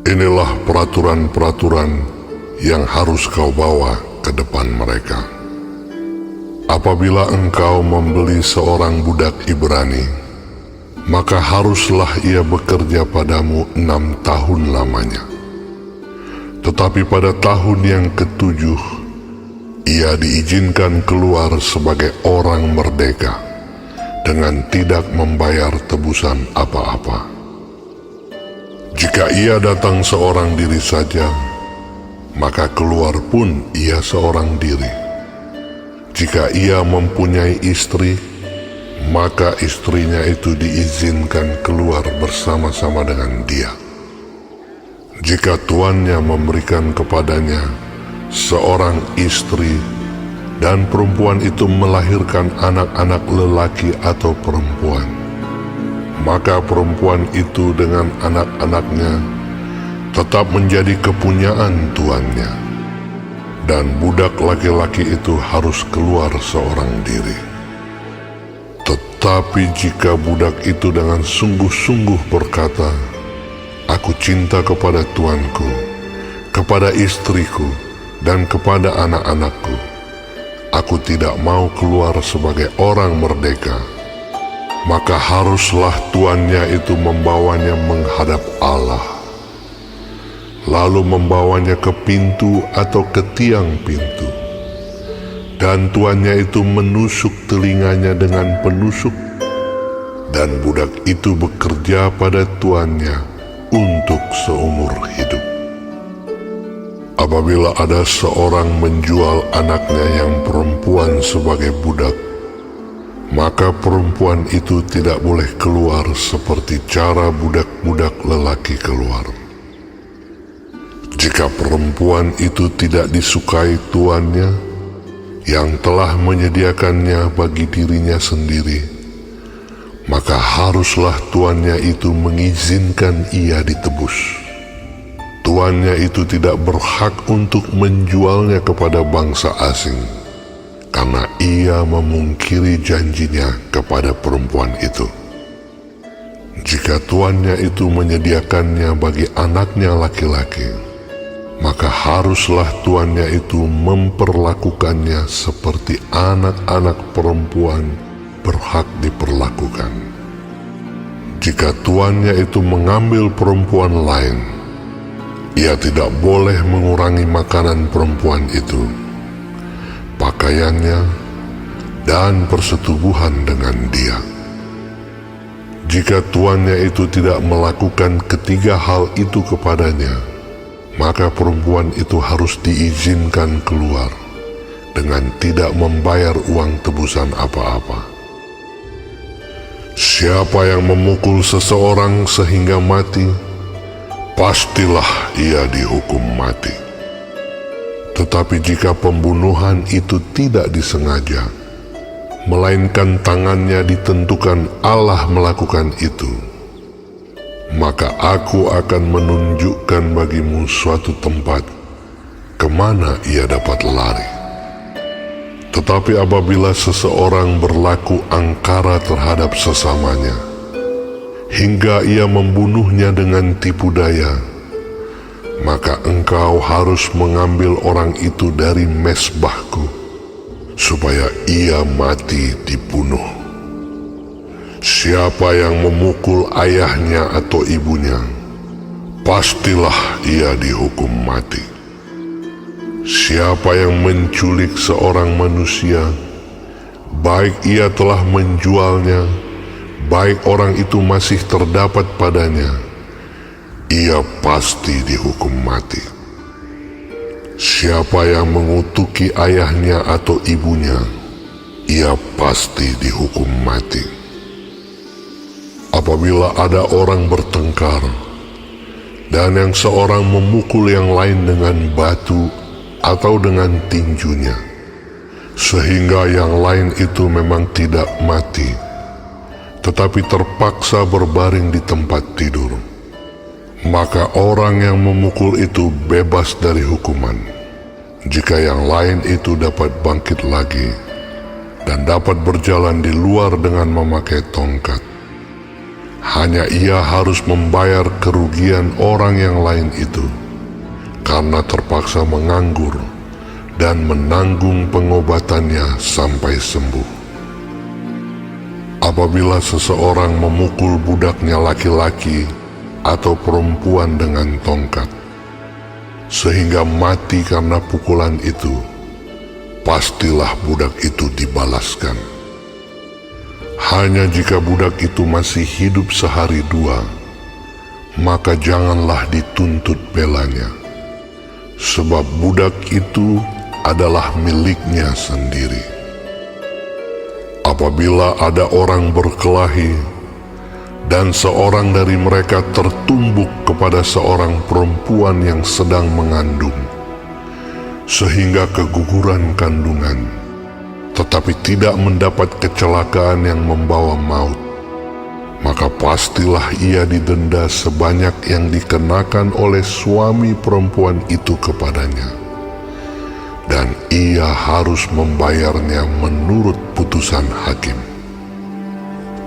Inilah peraturan-peraturan yang harus kau bawa ke depan mereka. Apabila engkau membeli seorang budak Ibrani, maka haruslah ia bekerja padamu 6 tahun lamanya. Tetapi pada tahun yang ke-7, ia diizinkan keluar sebagai orang merdeka dengan tidak membayar tebusan apa-apa. Jika ia datang seorang diri saja, maka keluar pun ia seorang diri. Jika ia mempunyai istri, maka istrinya itu diizinkan keluar bersama-sama dengan dia. Jika tuannya memberikan kepadanya seorang istri dan perempuan itu melahirkan anak-anak lelaki atau perempuan, maka perempuan itu dengan anak-anaknya tetap menjadi kepunyaan tuannya, dan budak laki-laki itu harus keluar seorang diri. Tetapi jika budak itu dengan sungguh-sungguh berkata, "Aku cinta kepada tuanku, kepada istriku, dan kepada anak-anakku. Aku tidak mau keluar sebagai orang merdeka," maka haruslah tuannya itu membawanya menghadap Allah, lalu membawanya ke pintu atau ke tiang pintu. Dan tuannya itu menusuk telinganya dengan penusuk, dan budak itu bekerja pada tuannya untuk seumur hidup. Apabila ada seorang menjual anaknya yang perempuan sebagai budak, maka perempuan itu tidak boleh keluar seperti cara budak-budak lelaki keluar. Jika perempuan itu tidak disukai tuannya yang telah menyediakannya bagi dirinya sendiri, maka haruslah tuannya itu mengizinkan ia ditebus. Tuannya itu tidak berhak untuk menjualnya kepada bangsa asing, karena ia memungkiri janjinya kepada perempuan itu. Jika tuannya itu menyediakannya bagi anaknya laki-laki, maka haruslah tuannya itu memperlakukannya seperti anak-anak perempuan berhak diperlakukan. Jika tuannya itu mengambil perempuan lain, ia tidak boleh mengurangi makanan perempuan itu, pakaiannya, dan persetubuhan dengan dia. Jika tuannya itu tidak melakukan ketiga hal itu kepadanya, maka perempuan itu harus diizinkan keluar dengan tidak membayar uang tebusan apa-apa. Siapa yang memukul seseorang sehingga mati, pastilah ia dihukum mati. Tetapi jika pembunuhan itu tidak disengaja, melainkan tangannya ditentukan Allah melakukan itu, maka aku akan menunjukkan bagimu suatu tempat kemana ia dapat lari. Tetapi apabila seseorang berlaku angkara terhadap sesamanya, hingga ia membunuhnya dengan tipu daya, maka engkau harus mengambil orang itu dari mezbahku, supaya ia mati dibunuh. Siapa yang memukul ayahnya atau ibunya, pastilah ia dihukum mati. Siapa yang menculik seorang manusia, baik ia telah menjualnya, baik orang itu masih terdapat padanya, ia pasti dihukum mati. Siapa yang mengutuki ayahnya atau ibunya, ia pasti dihukum mati. Apabila ada orang bertengkar, dan yang seorang memukul yang lain dengan batu atau dengan tinjunya, sehingga yang lain itu memang tidak mati, tetapi terpaksa berbaring di tempat tidur, maka orang yang memukul itu bebas dari hukuman, jika yang lain itu dapat bangkit lagi dan dapat berjalan di luar dengan memakai tongkat. Hanya ia harus membayar kerugian orang yang lain itu karena terpaksa menganggur dan menanggung pengobatannya sampai sembuh. Apabila seseorang memukul budaknya laki-laki atau perempuan dengan tongkat, sehingga mati karena pukulan itu, pastilah budak itu dibalaskan. Hanya jika budak itu masih hidup sehari dua, maka janganlah dituntut belanya, sebab budak itu adalah miliknya sendiri. Apabila ada orang berkelahi, dan seorang dari mereka tertumbuk kepada seorang perempuan yang sedang mengandung, sehingga keguguran kandungan, tetapi tidak mendapat kecelakaan yang membawa maut, maka pastilah ia didenda sebanyak yang dikenakan oleh suami perempuan itu kepadanya, dan ia harus membayarnya menurut putusan hakim.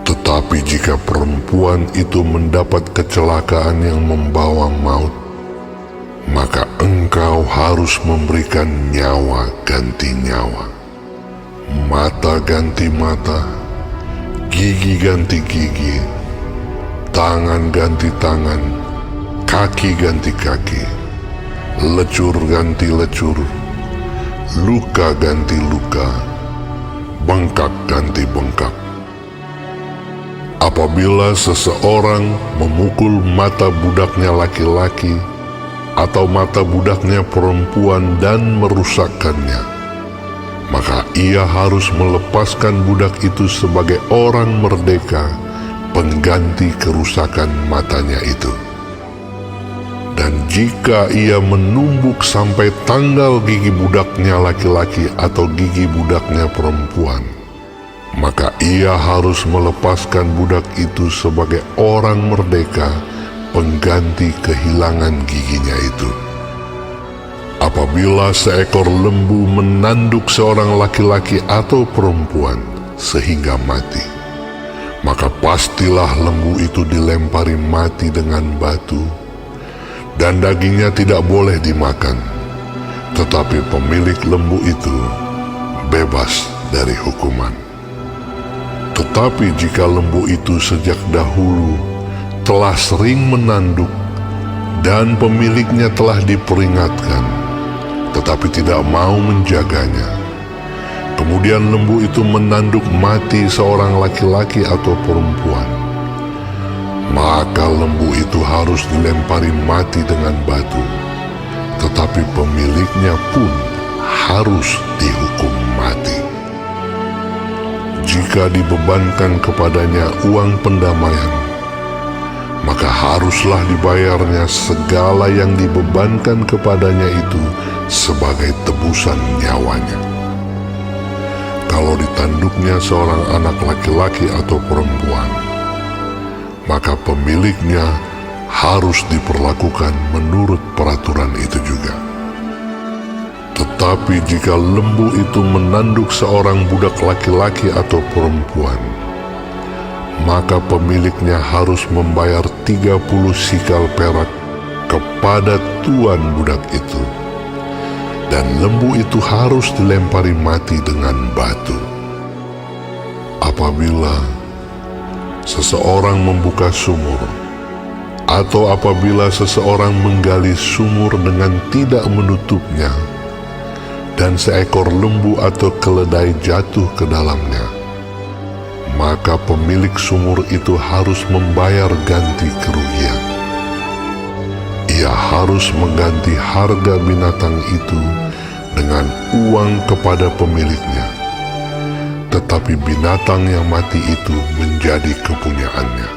Tetapi jika perempuan itu mendapat kecelakaan yang membawa maut, maka engkau harus memberikan nyawa ganti nyawa, mata ganti mata, gigi ganti gigi, tangan ganti tangan, kaki ganti kaki, lecur ganti lecur, luka ganti luka, bengkak ganti bengkak. Apabila seseorang memukul mata budaknya laki-laki atau mata budaknya perempuan dan merusakkannya, maka ia harus melepaskan budak itu sebagai orang merdeka pengganti kerusakan matanya itu. Dan jika ia menumbuk sampai tanggal gigi budaknya laki-laki atau gigi budaknya perempuan, maka ia harus melepaskan budak itu sebagai orang merdeka pengganti kehilangan giginya itu. Apabila seekor lembu menanduk seorang laki-laki atau perempuan sehingga mati, maka pastilah lembu itu dilempari mati dengan batu, dan dagingnya tidak boleh dimakan, tetapi pemilik lembu itu bebas dari hukuman. Tetapi jika lembu itu sejak dahulu telah sering menanduk dan pemiliknya telah diperingatkan, tetapi tidak mau menjaganya, kemudian lembu itu menanduk mati seorang laki-laki atau perempuan, maka lembu itu harus dilempari mati dengan batu, tetapi pemiliknya pun harus dihukum mati. Jika dibebankan kepadanya uang pendamaian, maka haruslah dibayarnya segala yang dibebankan kepadanya itu sebagai tebusan nyawanya. Kalau ditanduknya seorang anak laki-laki atau perempuan, maka pemiliknya harus diperlakukan menurut peraturan itu juga. Tetapi jika lembu itu menanduk seorang budak laki-laki atau perempuan, maka pemiliknya harus membayar 30 sikal perak kepada tuan budak itu, dan lembu itu harus dilempari mati dengan batu. Apabila seseorang membuka sumur, atau apabila seseorang menggali sumur dengan tidak menutupnya, dan seekor lembu atau keledai jatuh ke dalamnya, maka pemilik sumur itu harus membayar ganti kerugian. Ia harus mengganti harga binatang itu dengan uang kepada pemiliknya, tetapi binatang yang mati itu menjadi kepunyaannya.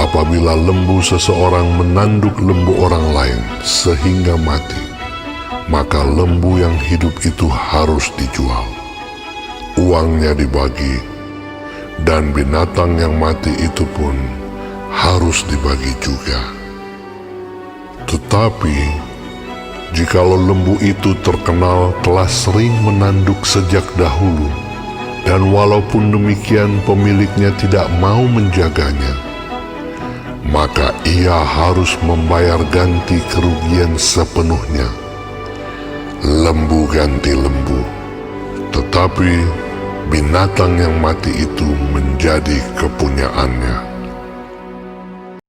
Apabila lembu seseorang menanduk lembu orang lain sehingga mati, maka lembu yang hidup itu harus dijual, uangnya dibagi, dan binatang yang mati itu pun harus dibagi juga. Tetapi jikalau lembu itu terkenal telah sering menanduk sejak dahulu, Dan walaupun demikian pemiliknya tidak mau menjaganya, maka ia harus membayar ganti kerugian sepenuhnya. Lembu ganti lembu. Tetapi binatang yang mati itu menjadi kepunyaannya.